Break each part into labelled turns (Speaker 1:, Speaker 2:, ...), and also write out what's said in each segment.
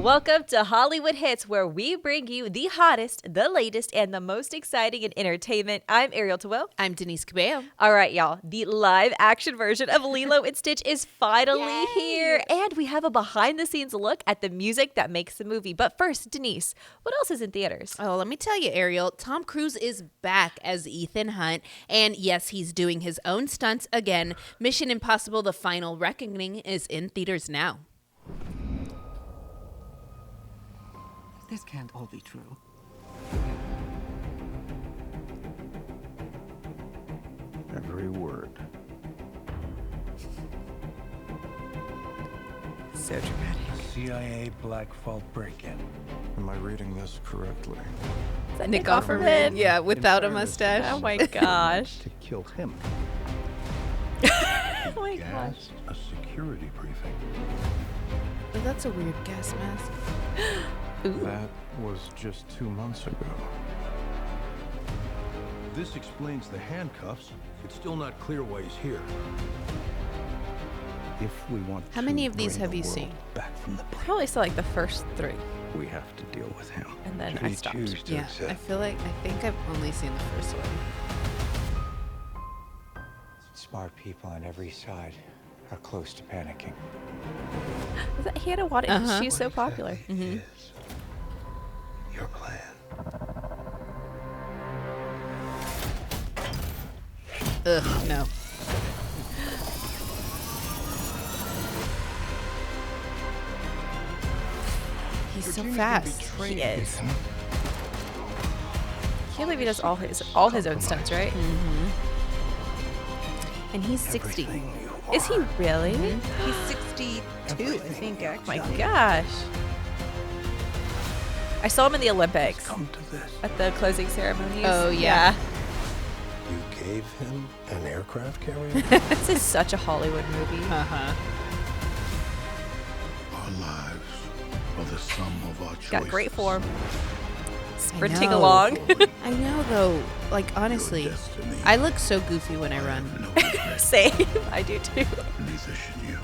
Speaker 1: Welcome to Hollywood Hits, where we bring you the hottest, the latest, and the most exciting in entertainment. I'm Ariel Tawil.
Speaker 2: I'm Denise Cabello.
Speaker 1: All right, y'all. The live-action version of Lilo and Stitch is finally here, and we have a behind-the-scenes look at the music that makes the movie. But first, Denise, what else is in theaters?
Speaker 2: Oh, let me tell you, Ariel, Tom Cruise is back as Ethan Hunt, and yes, he's doing his own stunts again. Mission Impossible: The Final Reckoning is in theaters now.
Speaker 3: This can't all be true.
Speaker 4: Every word.
Speaker 1: So dramatic.
Speaker 5: CIA Black Vault break-in.
Speaker 4: Am I reading this correctly?
Speaker 1: Is that
Speaker 2: Nick Offerman? Yeah, without a mustache.
Speaker 1: Oh my gosh.
Speaker 4: To kill him.
Speaker 1: Oh my gosh.
Speaker 4: Gas, a security briefing.
Speaker 2: Oh, that's a weird gas mask.
Speaker 4: That was just 2 months ago.
Speaker 6: This explains the handcuffs. It's still not clear why he's here.
Speaker 4: If we want
Speaker 2: How
Speaker 4: to
Speaker 2: many of these
Speaker 4: bring
Speaker 2: have
Speaker 4: the
Speaker 2: you
Speaker 4: world
Speaker 2: seen?
Speaker 4: back from the brink,
Speaker 1: Probably saw like the first 3,
Speaker 4: we have to deal with him.
Speaker 1: and then
Speaker 6: Should
Speaker 1: I
Speaker 6: he
Speaker 1: stopped.
Speaker 6: choose to
Speaker 2: Yeah,
Speaker 6: accept?
Speaker 2: I think I've only seen the first one.
Speaker 3: Smart people on every side are close to panicking.
Speaker 1: Was that Hannah Wadding?
Speaker 2: Uh-huh.
Speaker 1: She's so popular.
Speaker 6: Is your plan?
Speaker 2: Ugh, no. He's so fast.
Speaker 1: He is. Can't believe he does all his own stunts, right?
Speaker 2: And he's 60.
Speaker 1: Is he really?
Speaker 2: He's 62, I think,
Speaker 1: Oh
Speaker 2: actually.
Speaker 1: my gosh. I saw him in the Olympics
Speaker 6: Come to this.
Speaker 1: at the closing ceremonies.
Speaker 2: Oh, yeah.
Speaker 6: You gave him an aircraft carrier?
Speaker 1: This is such a Hollywood movie.
Speaker 2: Uh-huh.
Speaker 7: Our lives are the sum of our choices.
Speaker 1: Got great form. Sprinting
Speaker 2: know.
Speaker 1: along.
Speaker 2: I know, though. Like, honestly,
Speaker 7: Destiny.
Speaker 2: I look so goofy when I run.
Speaker 7: No regret,
Speaker 1: Same. I do too.
Speaker 7: neither should you.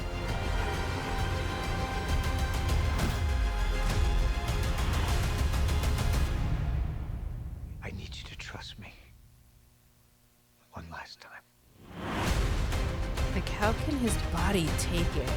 Speaker 3: I need you to trust me. One last time.
Speaker 2: Like, how can his body take it?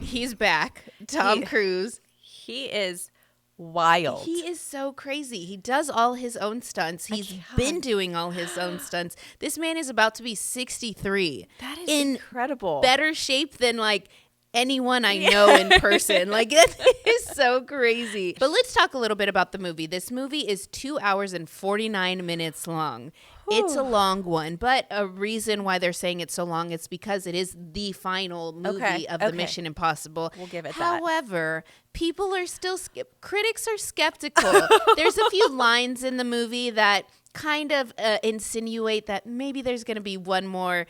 Speaker 2: He's back. Tom Cruise.
Speaker 1: He is wild.
Speaker 2: He is so crazy. He does all his own stunts. He's been doing all his own stunts. This man is about to be 63.
Speaker 1: That is
Speaker 2: in
Speaker 1: incredible.
Speaker 2: better shape than like anyone I know in person. Like, that is so crazy. But let's talk a little bit about the movie. This movie is 2 hours and 49 minutes long. It's a long one, but a reason why they're saying it's so long is because it is the final movie of the Mission Impossible.
Speaker 1: We'll give it that.
Speaker 2: However, people are still critics are skeptical. There's a few lines in the movie that kind of insinuate that maybe there's going to be one more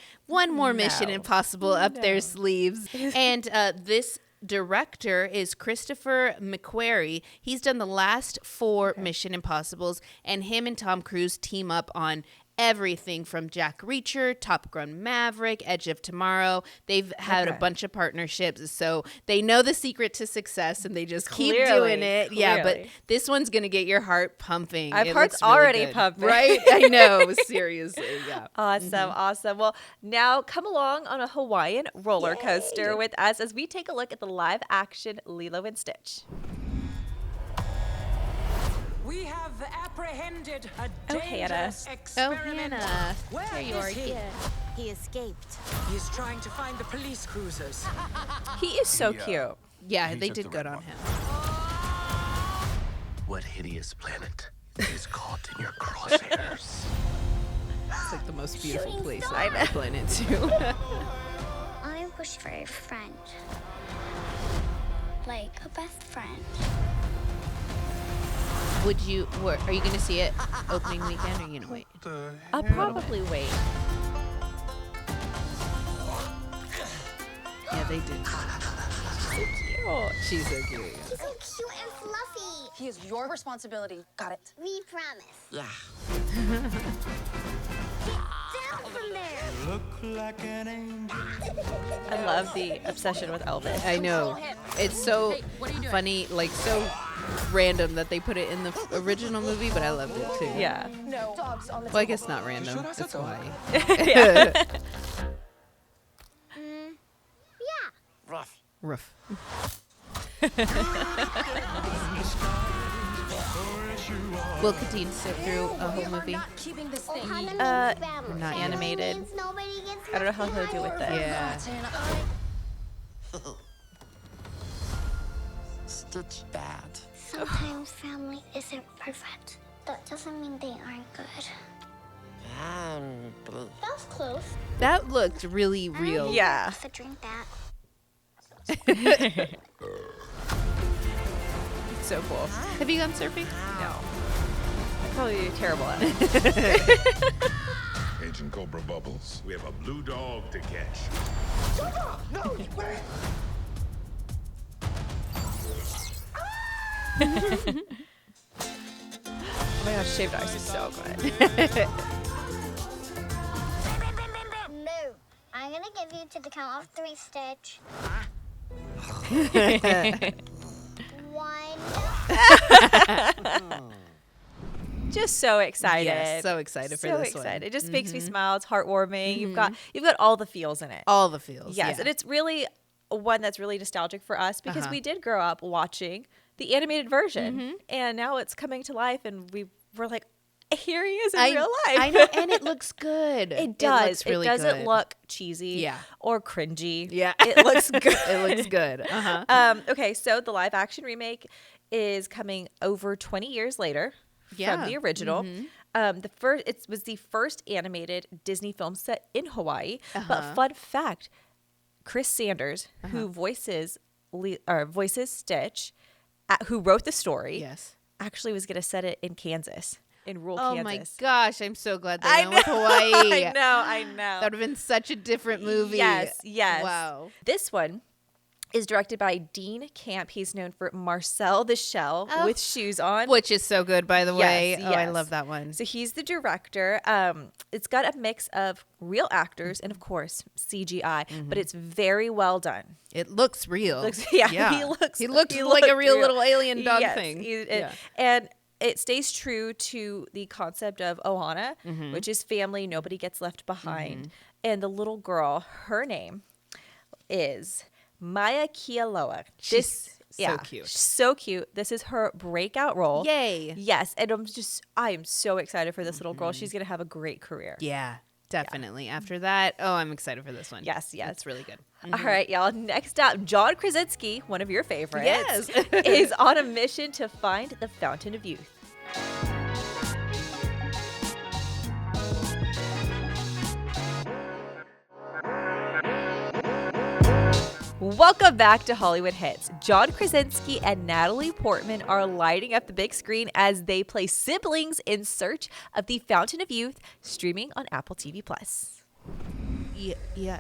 Speaker 2: Mission Impossible up their sleeves. And this director is Christopher McQuarrie. He's done the last 4 Mission Impossibles, and him and Tom Cruise team up on everything from Jack Reacher, Top Gun Maverick, Edge of Tomorrow. They've had a bunch of partnerships, so they know the secret to success, and they just keep doing it. Yeah, but this one's going to get your heart pumping.
Speaker 1: My
Speaker 2: It
Speaker 1: heart's
Speaker 2: looks really
Speaker 1: already
Speaker 2: good.
Speaker 1: pumping.
Speaker 2: Right? I know. Seriously, yeah.
Speaker 1: Awesome, awesome. Well, now come along on a Hawaiian roller coaster with us as we take a look at the live action Lilo and Stitch.
Speaker 8: We have apprehended a
Speaker 1: Oh, Hannah.
Speaker 8: dangerous experiment. Where
Speaker 2: Here you
Speaker 8: is
Speaker 2: are.
Speaker 8: he?
Speaker 9: He escaped.
Speaker 8: He is trying to find the police cruisers.
Speaker 1: He is so cute.
Speaker 2: Yeah, they did good on him.
Speaker 7: What hideous planet is caught in your crosshairs?
Speaker 2: It's like the most beautiful
Speaker 9: Shooting
Speaker 2: place
Speaker 9: star.
Speaker 2: I've ever been into.
Speaker 9: I wish for a friend. Like a best friend.
Speaker 2: Are you going to see it opening weekend, or are you going to wait?
Speaker 1: I'll probably wait.
Speaker 2: Yeah, they did.
Speaker 1: So cute.
Speaker 2: She's so cute.
Speaker 9: He's so cute and fluffy.
Speaker 8: He is your responsibility. Got it.
Speaker 9: We promise.
Speaker 8: Yeah.
Speaker 9: Get down from there.
Speaker 5: look like an angel.
Speaker 1: I love the obsession with Elvis.
Speaker 2: I know. It's so funny, like so random that they put it in the original movie, but I loved it too.
Speaker 1: Yeah.
Speaker 8: No dogs on the
Speaker 2: Well, I guess not random. That's why.
Speaker 1: Yeah.
Speaker 9: Yeah.
Speaker 7: Rough.
Speaker 2: Rough. Will Kadeen sit through a whole movie?
Speaker 8: keeping this thing.
Speaker 9: How many
Speaker 1: Not
Speaker 9: family
Speaker 1: animated.
Speaker 9: means nobody gets
Speaker 1: I don't know how he'll do with this.
Speaker 2: Yeah.
Speaker 7: Stitch bad.
Speaker 9: Sometimes family isn't perfect. That doesn't mean they aren't good. That's close.
Speaker 2: That looked really real.
Speaker 1: Yeah.
Speaker 9: To drink that.
Speaker 1: So cool.
Speaker 2: Have you gone surfing?
Speaker 1: No. I'm probably terrible at it.
Speaker 10: Agent Cobra Bubbles. We have a blue dog to catch.
Speaker 1: Oh my gosh, shaved ice is so good.
Speaker 9: No. I'm gonna give you to the count of 3, Stitch. 1.
Speaker 1: Just so excited.
Speaker 2: Yes, so excited for
Speaker 1: So
Speaker 2: this one.
Speaker 1: excited. It just makes me smile. It's heartwarming. You've got all the feels in it.
Speaker 2: All the feels.
Speaker 1: Yes,
Speaker 2: yeah.
Speaker 1: and it's really one that's really nostalgic for us because we did grow up watching the animated version, and now it's coming to life, and we're like, here he is in real life.
Speaker 2: I know, and it looks good.
Speaker 1: It does.
Speaker 2: It looks really
Speaker 1: it doesn't
Speaker 2: good.
Speaker 1: look cheesy
Speaker 2: Yeah.
Speaker 1: or cringy.
Speaker 2: Yeah.
Speaker 1: It looks good.
Speaker 2: It looks good. Uh-huh.
Speaker 1: Okay, so the live action remake is coming over 20 years later
Speaker 2: Yeah.
Speaker 1: from the original. It was the first animated Disney film set in Hawaii. But fun fact, Chris Sanders, who voices Stitch, who wrote the story,
Speaker 2: Yes.
Speaker 1: actually was going to set it in Kansas, in rural
Speaker 2: Oh
Speaker 1: Kansas.
Speaker 2: my gosh, I'm so glad they
Speaker 1: I
Speaker 2: went with Hawaii.
Speaker 1: I know.
Speaker 2: That would have been such a different movie.
Speaker 1: Yes.
Speaker 2: Wow.
Speaker 1: This one is directed by Dean Camp. He's known for Marcel the Shell with Shoes On.
Speaker 2: Which is so good, by the way.
Speaker 1: Yes,
Speaker 2: Oh, I
Speaker 1: yes.
Speaker 2: love that one.
Speaker 1: So he's the director. It's got a mix of real actors and, of course, CGI, but it's very well done.
Speaker 2: It looks real.
Speaker 1: He looks
Speaker 2: like a real
Speaker 1: real.
Speaker 2: little alien dog
Speaker 1: Yes,
Speaker 2: thing.
Speaker 1: And it stays true to the concept of Ohana,
Speaker 2: Mm-hmm.
Speaker 1: which is family, nobody gets left behind. And the little girl, her name is Maya Kealoha.
Speaker 2: She's so cute.
Speaker 1: So cute. This is her breakout role.
Speaker 2: Yay.
Speaker 1: Yes. And I am so excited for this little girl. She's going to have a great career.
Speaker 2: Yeah, definitely. After that, I'm excited for this one.
Speaker 1: Yes.
Speaker 2: It's really good.
Speaker 1: All right, y'all. Next up, John Krasinski, one of your favorites,
Speaker 2: Yes.
Speaker 1: is on a mission to find the Fountain of Youth. Welcome back to Hollywood Hits. John Krasinski and Natalie Portman are lighting up the big screen as they play siblings in search of the Fountain of Youth, streaming on Apple TV+.
Speaker 2: Yeah.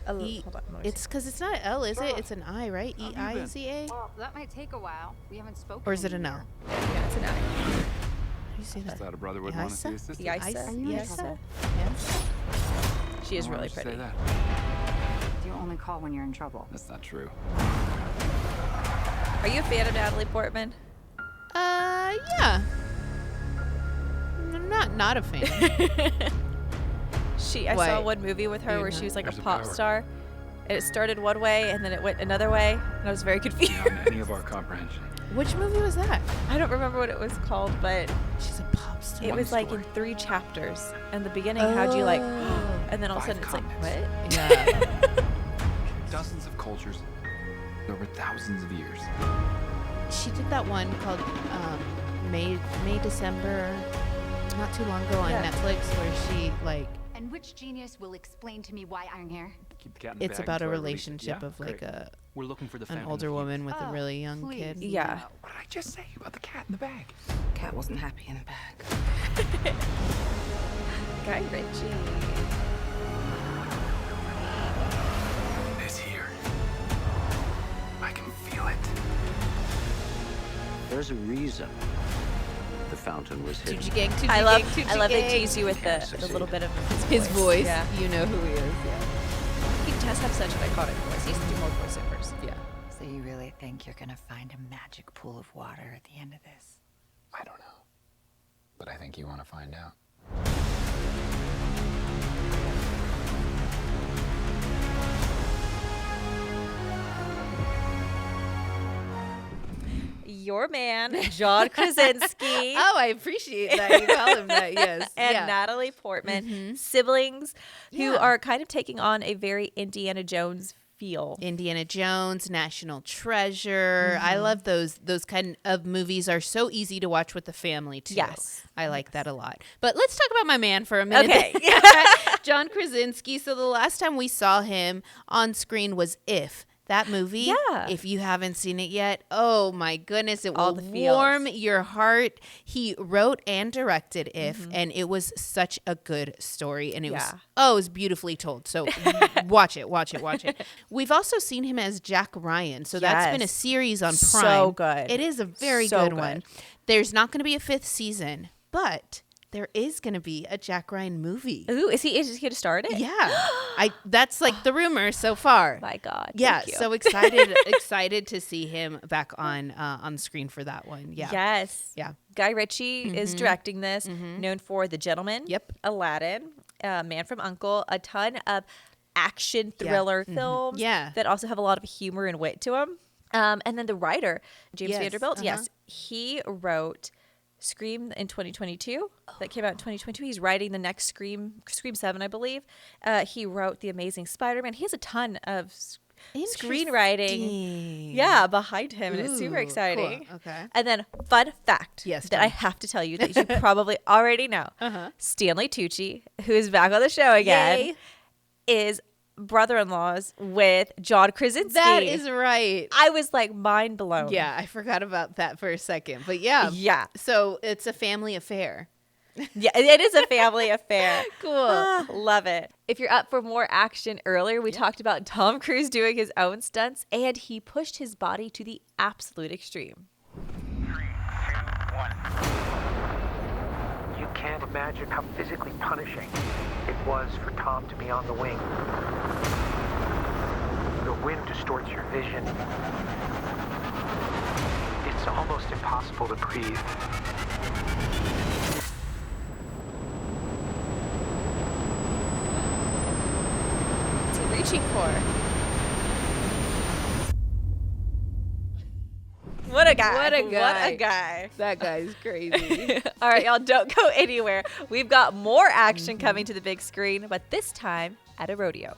Speaker 1: Hold on, let me
Speaker 2: It's because it's not L, is it? It's an I, right? E-I-Z-A?
Speaker 8: That might take a while. We haven't spoken.
Speaker 2: Or is it an L?
Speaker 1: Yeah, it's an I.
Speaker 2: You see that?
Speaker 6: Thought a brother would want to see his sister.
Speaker 1: Yisa?
Speaker 2: Yisa?
Speaker 1: She is really pretty.
Speaker 6: That.
Speaker 8: You only call when you're in trouble.
Speaker 6: That's not true.
Speaker 1: Are you a fan of Natalie Portman?
Speaker 2: Yeah. I'm not a fan.
Speaker 1: I saw
Speaker 2: What?
Speaker 1: one movie with her where she was like
Speaker 6: There's
Speaker 1: a
Speaker 6: a
Speaker 1: pop
Speaker 6: power.
Speaker 1: star. And it started one way and then it went another way. And I was very confused.
Speaker 6: Beyond any of our comprehension.
Speaker 2: Which movie was that?
Speaker 1: I don't remember what it was called, but
Speaker 2: She's a pop star.
Speaker 1: it
Speaker 6: One
Speaker 1: was like in
Speaker 6: story.
Speaker 1: 3 chapters. And the beginning had you like, and then all of a
Speaker 6: 5
Speaker 1: sudden it's like,
Speaker 6: continents.
Speaker 1: what?
Speaker 2: Yeah.
Speaker 6: Dozens of cultures over thousands of years.
Speaker 2: She did that one called May December, not too long ago on
Speaker 1: Yeah.
Speaker 2: Netflix, where she like
Speaker 8: And which genius will explain to me why I'm here?
Speaker 6: Keep the cat in the
Speaker 2: it's
Speaker 6: bag
Speaker 2: about a
Speaker 6: until I release it.
Speaker 2: relationship
Speaker 6: Yeah?
Speaker 2: of like
Speaker 6: Great. We're looking for the
Speaker 2: an
Speaker 6: Fountain
Speaker 2: older
Speaker 6: of Youth.
Speaker 2: woman with a really young
Speaker 8: please.
Speaker 2: kid.
Speaker 1: Yeah.
Speaker 6: What did I just say about the cat in the bag?
Speaker 8: Cat wasn't happy in the bag.
Speaker 1: Guy Ritchie.
Speaker 6: It's here. I can feel it.
Speaker 3: There's a reason the
Speaker 7: fountain was hidden.
Speaker 2: Tucci Gang, Tucci
Speaker 1: I love
Speaker 2: Gang, Tucci
Speaker 1: I love they
Speaker 2: Gang.
Speaker 1: tease you with the little bit of
Speaker 2: His voice.
Speaker 1: Yeah.
Speaker 2: You know who he is. Yeah.
Speaker 1: He does have such an iconic voice. He used to do more voiceovers.
Speaker 2: Yeah.
Speaker 8: So you really think you're gonna find a magic pool of water at the end of this?
Speaker 7: I don't know. But I think you want to find out.
Speaker 1: Your man, John Krasinski.
Speaker 2: Oh, I appreciate that. You call him that, yes.
Speaker 1: And
Speaker 2: yeah.
Speaker 1: Natalie Portman, siblings who
Speaker 2: Yeah.
Speaker 1: are kind of taking on a very Indiana Jones feel.
Speaker 2: Indiana Jones, National Treasure. I love those kind of movies are so easy to watch with the family too.
Speaker 1: Yes.
Speaker 2: I like that a lot. But let's talk about my man for a minute.
Speaker 1: Okay.
Speaker 2: John Krasinski. So the last time we saw him on screen was If. That movie,
Speaker 1: Yeah.
Speaker 2: if you haven't seen it yet, oh my goodness, it
Speaker 1: All
Speaker 2: will
Speaker 1: the feels.
Speaker 2: warm your heart. He wrote and directed If, and it was such a good story. And it was beautifully told. So watch it. We've also seen him as Jack Ryan. So that's been a
Speaker 1: Yes.
Speaker 2: series on Prime.
Speaker 1: So good.
Speaker 2: It is a very
Speaker 1: So
Speaker 2: good
Speaker 1: good.
Speaker 2: one. There's not going to be a 5th season, but there is going to be a Jack Ryan movie.
Speaker 1: Ooh, is he going to start it?
Speaker 2: Yeah. That's like the rumor so far.
Speaker 1: My God.
Speaker 2: Yeah,
Speaker 1: thank you.
Speaker 2: so excited to see him back on screen for that one. Yeah.
Speaker 1: Yes.
Speaker 2: Yeah.
Speaker 1: Guy Ritchie is directing this, known for The Gentleman,
Speaker 2: Yep.
Speaker 1: Aladdin, Man from U.N.C.L.E., a ton of action thriller films
Speaker 2: Yeah.
Speaker 1: that also have a lot of humor and wit to them. And then the writer, James
Speaker 2: Yes.
Speaker 1: Vanderbilt, yes, he wrote Scream in 2022 that came out in 2022. He's writing the next Scream 7, I believe. He wrote The Amazing Spider-Man. He has a ton of screenwriting behind him, and it's super
Speaker 2: Ooh,
Speaker 1: exciting.
Speaker 2: cool. Okay.
Speaker 1: And then fun fact
Speaker 2: Yes,
Speaker 1: that
Speaker 2: tell
Speaker 1: I
Speaker 2: me.
Speaker 1: have to tell you that you should probably already know. Stanley Tucci, who is back on the show again,
Speaker 2: Yay.
Speaker 1: is brother-in-laws with John Krasinski.
Speaker 2: That is right.
Speaker 1: I was like mind blown.
Speaker 2: Yeah, I forgot about that for a second. But yeah.
Speaker 1: Yeah.
Speaker 2: So it's a family affair.
Speaker 1: Yeah, it is a family affair.
Speaker 2: Cool.
Speaker 1: Love it. If you're up for more action, earlier we talked about Tom Cruise doing his own stunts, and he pushed his body to the absolute extreme.
Speaker 11: 3, 2, 1. You can't imagine how physically punishing it was for Tom to be on the wing. The wind distorts your vision. It's almost impossible to breathe.
Speaker 1: What's he reaching for? What a guy.
Speaker 2: What a guy.
Speaker 1: What a guy.
Speaker 2: That guy's crazy.
Speaker 1: All right, y'all, don't go anywhere. We've got more action coming to the big screen, but this time at a rodeo.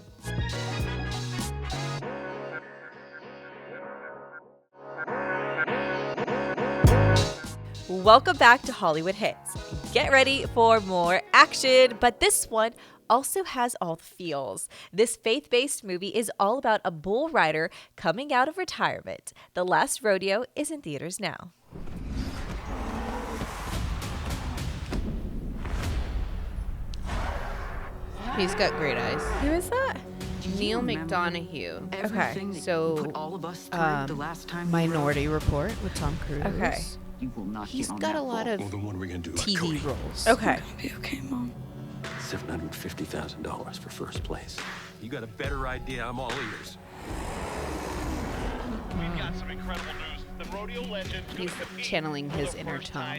Speaker 1: Welcome back to Hollywood Hits. Get ready for more action, but this one also has all the feels. This faith-based movie is all about a bull rider coming out of retirement. The Last Rodeo is in theaters now.
Speaker 2: He's got great eyes.
Speaker 1: Who is that?
Speaker 2: Neil McDonough.
Speaker 1: Okay.
Speaker 2: So, Minority Report with Tom Cruise.
Speaker 1: Okay.
Speaker 2: He's got a lot of
Speaker 6: Well, then what are we gonna do?
Speaker 2: TV roles.
Speaker 1: Okay.
Speaker 7: $750,000 for first place.
Speaker 6: You got a better idea? I'm all ears.
Speaker 12: We've got some incredible news. The rodeo legend
Speaker 2: He's channeling his inner Tom.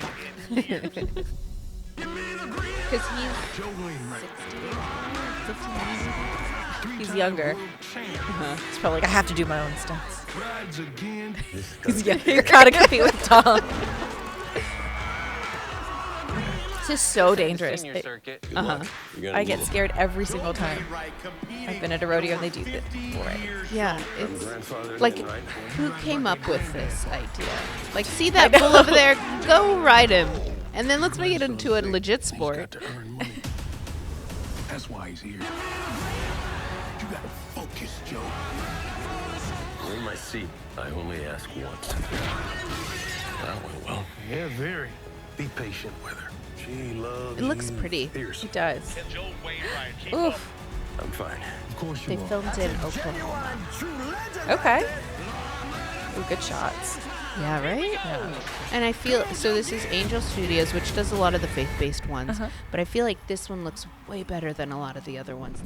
Speaker 2: Because he's 59.
Speaker 1: He's younger. He's probably like, I have to do my own stunts. You're gotta compete with Tom. This is so dangerous. I get scared every single time. I've been at a rodeo and they do this.
Speaker 2: Yeah, it's like, who came up with this idea? Like, see that bull over there? Go ride him. And then let's make it into a legit sport.
Speaker 6: That's why he's here. You gotta focus, Joe.
Speaker 7: In my seat, I only ask once. That went well.
Speaker 6: Yeah, very. Be patient with her. She loves
Speaker 2: It looks
Speaker 6: you
Speaker 2: pretty.
Speaker 6: fierce.
Speaker 1: It does. Oof.
Speaker 7: I'm fine.
Speaker 6: Of course you
Speaker 1: They
Speaker 6: are.
Speaker 1: filmed in Oklahoma. Okay. Ooh, good shots.
Speaker 2: Yeah, right? Yeah. And I feel, so this is Angel Studios, which does a lot of the faith-based ones, but I feel like this one looks way better than a lot of the other ones.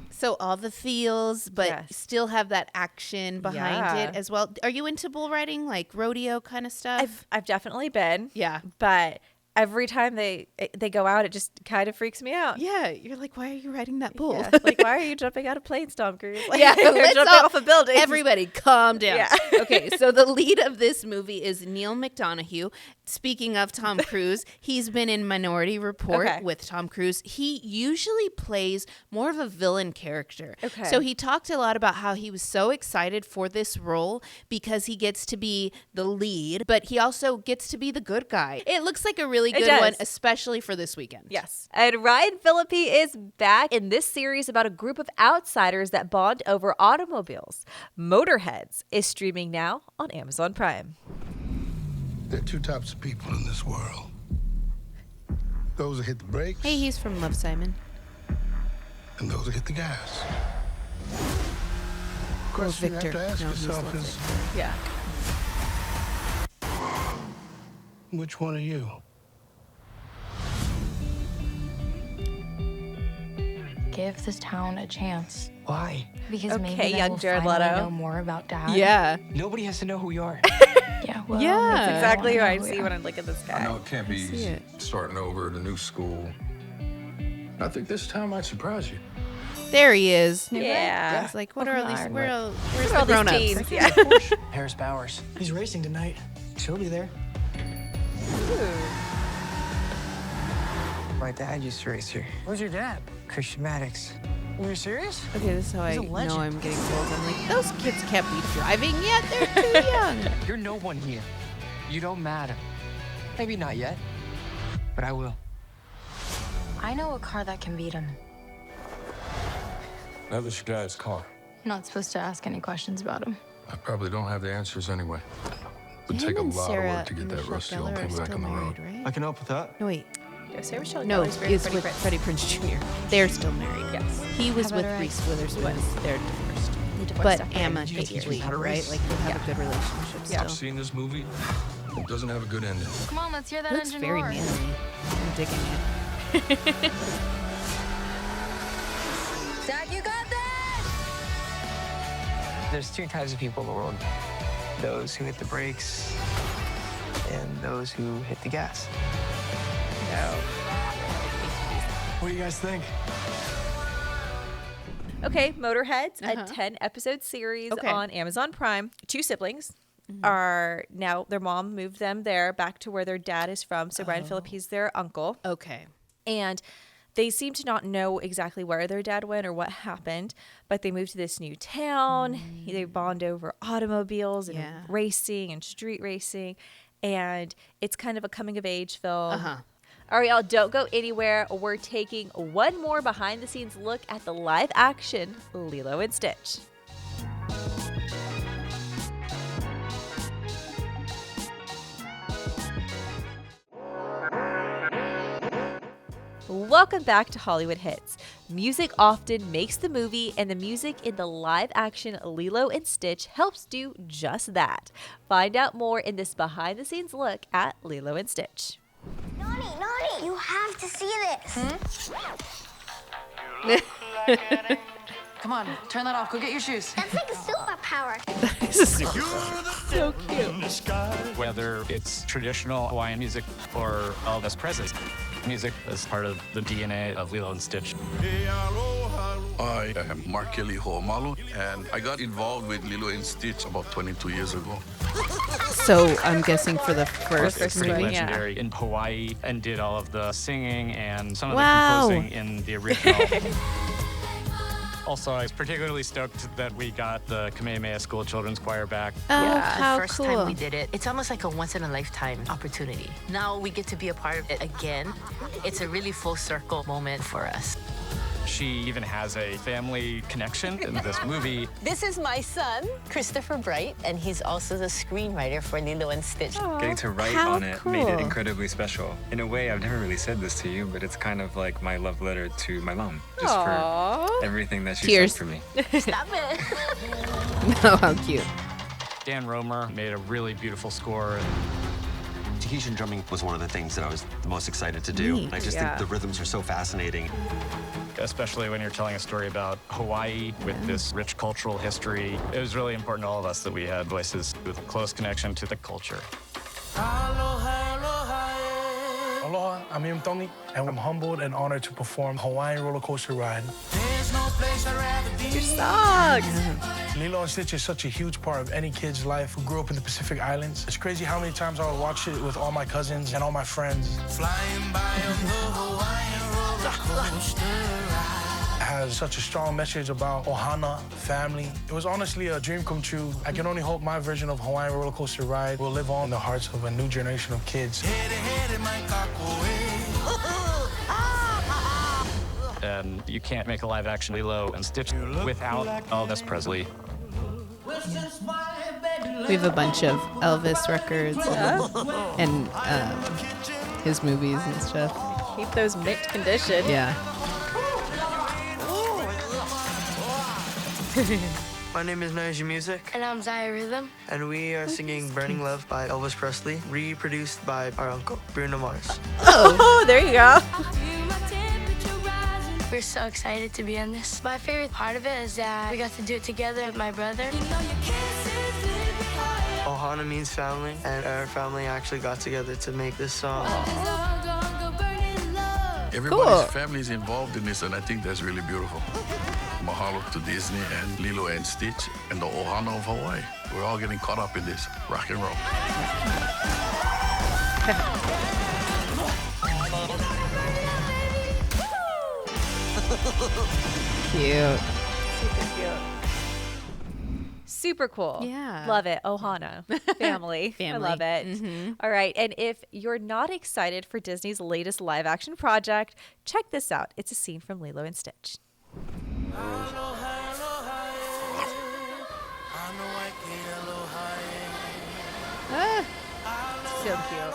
Speaker 2: So all the feels, but still have that action behind it as well. Are you into bull riding, like rodeo kind of stuff?
Speaker 1: I've definitely been.
Speaker 2: Yeah.
Speaker 1: But every time they go out, it just kind of freaks me out.
Speaker 2: Yeah, you're like, why are you riding that bull?
Speaker 1: Yeah. Like, why are you jumping out of planes, Tom Cruise? Like,
Speaker 2: Yeah,
Speaker 1: you're jumping off a building.
Speaker 2: Everybody, calm down.
Speaker 1: Yeah.
Speaker 2: Okay, so the lead of this movie is Neil McDonough. Speaking of Tom Cruise, he's been in Minority Report with Tom Cruise. He usually plays more of a villain character.
Speaker 1: Okay.
Speaker 2: So he talked a lot about how he was so excited for this role because he gets to be the lead, but he also gets to be the good guy. It looks like a really good one, especially for this weekend.
Speaker 1: Yes. And Ryan Phillippe is back in this series about a group of outsiders that bond over automobiles. Motorheads is streaming now on Amazon Prime.
Speaker 13: There are two types of people in this world. Those who hit the brakes.
Speaker 2: Hey, he's from Love, Simon.
Speaker 13: And those who hit the gas. The question
Speaker 2: Victor.
Speaker 13: you have to ask yourself is,
Speaker 1: yeah,
Speaker 13: which one are you?
Speaker 8: Give this town a chance.
Speaker 3: Why?
Speaker 8: Because
Speaker 1: Okay,
Speaker 8: maybe
Speaker 1: young
Speaker 8: we'll
Speaker 1: Jared
Speaker 8: finally
Speaker 1: Leto.
Speaker 8: know more about Dad.
Speaker 2: Yeah.
Speaker 3: Nobody has to know who you are.
Speaker 8: Yeah, well,
Speaker 2: Yeah.
Speaker 1: that's exactly
Speaker 8: I
Speaker 1: what I
Speaker 8: know,
Speaker 1: see
Speaker 8: yeah.
Speaker 1: when I look at this
Speaker 6: I
Speaker 1: guy.
Speaker 6: know it can't be
Speaker 2: see
Speaker 6: easy
Speaker 2: it.
Speaker 6: starting over at a new school. I think this town might surprise you.
Speaker 2: There he is.
Speaker 1: Yeah.
Speaker 2: It's like, what are all these? Where's
Speaker 1: Look at
Speaker 2: the
Speaker 1: all these
Speaker 2: grown-ups?
Speaker 1: teens. Yeah.
Speaker 3: Harris Bowers. He's racing tonight. She'll be there. My dad used to race here. Who's your dad? Christian Maddox. Are you serious?
Speaker 2: Okay, this is how I
Speaker 3: He's a
Speaker 2: know
Speaker 3: legend.
Speaker 2: I'm getting old. I'm like, those kids can't be driving yet. They're too young.
Speaker 3: You're no one here. You don't matter. Maybe not yet, but I will.
Speaker 8: I know a car that can beat him.
Speaker 6: That was your dad's car.
Speaker 8: You're not supposed to ask any questions about him.
Speaker 6: I probably don't have the answers anyway. It would
Speaker 2: Him
Speaker 6: take a
Speaker 2: and
Speaker 6: lot
Speaker 2: Sarah
Speaker 6: of work to get
Speaker 2: and
Speaker 6: that
Speaker 2: Michelle
Speaker 6: rusty old
Speaker 2: Gellar are
Speaker 6: thing back
Speaker 2: still
Speaker 6: on the
Speaker 2: married,
Speaker 6: road.
Speaker 2: right?
Speaker 4: I can help with that.
Speaker 2: No, wait.
Speaker 1: Yeah, Sarah Michelle
Speaker 2: No,
Speaker 1: Gellar's
Speaker 2: it's
Speaker 1: Freddie
Speaker 2: with
Speaker 1: Prinze.
Speaker 2: Freddie Prinze Jr. They're still married.
Speaker 1: Yes.
Speaker 2: He was
Speaker 8: How
Speaker 2: with
Speaker 8: about her?
Speaker 2: Reese Witherspoon. They're divorced.
Speaker 1: They divorced
Speaker 2: But
Speaker 1: after
Speaker 2: Emma
Speaker 1: 8
Speaker 2: hates
Speaker 1: years.
Speaker 2: Lee, right? Like, they have a good relationship
Speaker 1: Yeah.
Speaker 6: I've
Speaker 2: still.
Speaker 6: seen this movie. It doesn't have a good ending.
Speaker 8: Come on, let's hear that
Speaker 2: Looks
Speaker 8: engine
Speaker 2: very
Speaker 8: roar.
Speaker 2: manly. I'm digging it.
Speaker 8: Zach, you got this!
Speaker 3: There's two types of people in the world. Those who hit the brakes and those who hit the gas. What do you guys think?
Speaker 1: Okay, Motorheads, a 10-episode series on Amazon Prime. Two siblings are now, their mom moved them there back to where their dad is from. So Ryan Phillippe's their uncle.
Speaker 2: Okay.
Speaker 1: And they seem to not know exactly where their dad went or what happened, but they moved to this new town. They bond over automobiles and racing and street racing. And it's kind of a coming-of-age film. All right, y'all, don't go anywhere. We're taking one more behind-the-scenes look at the live-action Lilo and Stitch. Welcome back to Hollywood Hits. Music often makes the movie, and the music in the live-action Lilo and Stitch helps do just that. Find out more in this behind-the-scenes look at Lilo and Stitch.
Speaker 9: Nani, you have to see this.
Speaker 14: Come on, turn that off. Go get your shoes.
Speaker 9: That's like a superpower.
Speaker 1: So cute.
Speaker 15: Whether it's traditional Hawaiian music or Elvis Presley's music is part of the DNA of Lilo and Stitch.
Speaker 16: I am Mark Kelly Ho'omalu, and I got involved with Lilo and Stitch about 22 years ago.
Speaker 2: So I'm guessing for the first
Speaker 15: It's pretty
Speaker 2: movie.
Speaker 15: legendary in Hawaii and did all of the singing and some of the
Speaker 2: Wow.
Speaker 15: composing in the original. Also, I was particularly stoked that we got the Kamehameha School Children's Choir back.
Speaker 2: Oh, how
Speaker 14: The first
Speaker 2: cool.
Speaker 14: time we did it, it's almost like a once-in-a-lifetime opportunity. Now we get to be a part of it again. It's a really full circle moment for us.
Speaker 15: She even has a family connection in this movie.
Speaker 14: This is my son, Christopher Bright, and he's also the screenwriter for Lilo and Stitch.
Speaker 17: Getting to write
Speaker 14: How
Speaker 17: on it made it
Speaker 14: cool.
Speaker 17: incredibly special. In a way, I've never really said this to you, but it's kind of like my love letter to my mom, just
Speaker 2: Aw.
Speaker 17: for everything that she's
Speaker 2: Tears.
Speaker 17: done for me.
Speaker 14: Stop it.
Speaker 2: Oh, how cute.
Speaker 15: Dan Romer made a really beautiful score.
Speaker 18: Tahitian drumming was one of the things that I was the most excited to do.
Speaker 1: Neat.
Speaker 18: I just think the rhythms are so fascinating.
Speaker 15: Especially when you're telling a story about Hawaii with this rich cultural history. It was really important to all of us that we had voices with a close connection to the culture.
Speaker 19: Aloha, I'm Tongi, and I'm humbled and honored to perform Hawaiian Roller Coaster Ride.
Speaker 1: Your song!
Speaker 19: Lilo and Stitch is such a huge part of any kid's life who grew up in the Pacific Islands. It's crazy how many times I would watch it with all my cousins and all my friends. Flying by on the Hawaiian roller coaster ride. It has such a strong message about ohana, family. It was honestly a dream come true. I can only hope my version of Hawaiian Roller Coaster Ride will live on in the hearts of a new generation of kids.
Speaker 15: And you can't make a live-action Lilo and Stitch without Elvis Presley.
Speaker 2: We have a bunch of Elvis records and his movies and stuff.
Speaker 1: Keep those mint condition.
Speaker 2: Yeah.
Speaker 20: My name is Noisy Music.
Speaker 9: And I'm Zaya Rhythm.
Speaker 20: And we are singing Burning Love by Elvis Presley, reproduced by our uncle, Bruno Mars.
Speaker 1: Oh, there you go.
Speaker 9: We're so excited to be on this. My favorite part of it is that we got to do it together with my brother.
Speaker 20: Ohana means family, and our family actually got together to make this song.
Speaker 16: Everybody's family is involved in this, and I think that's really beautiful. Mahalo to Disney and Lilo and Stitch and the Ohana of Hawaii. We're all getting caught up in this rock and roll.
Speaker 2: Cute.
Speaker 1: Super cute. Super cool.
Speaker 2: Yeah.
Speaker 1: Love it. Ohana. Family. I love it.
Speaker 2: Mm-hmm.
Speaker 1: All right. And if you're not excited for Disney's latest live action project, check this out. It's a scene from Lilo and Stitch.
Speaker 2: Ah,
Speaker 1: so cute.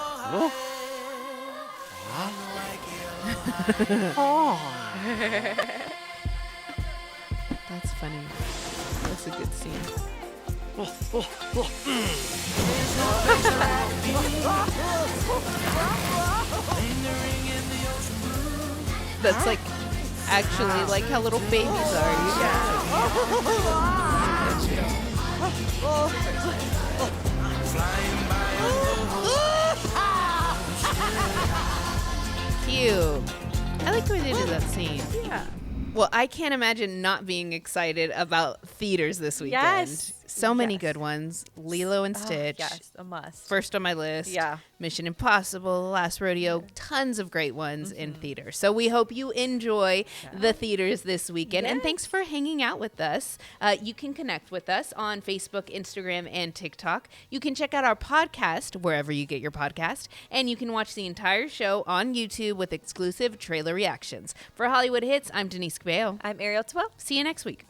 Speaker 2: that's funny. That's a good scene. That's like actually like how little babies are. Cute. I like the way they did that scene.
Speaker 1: Yeah.
Speaker 2: Well, I can't imagine not being excited about theaters this weekend.
Speaker 1: Yes.
Speaker 2: So many good ones. Lilo and Stitch.
Speaker 1: Yes, a must.
Speaker 2: First on my list.
Speaker 1: Yeah.
Speaker 2: Mission Impossible, Last Rodeo. Tons of great ones in theater. So we hope you enjoy the theaters this weekend. And thanks for hanging out with us. You can connect with us on Facebook, Instagram, and TikTok. You can check out our podcast wherever you get your podcast. And you can watch the entire show on YouTube with exclusive trailer reactions. For Hollywood Hits, I'm Denise Cabello.
Speaker 1: I'm Ariel Twell.
Speaker 2: See you next week.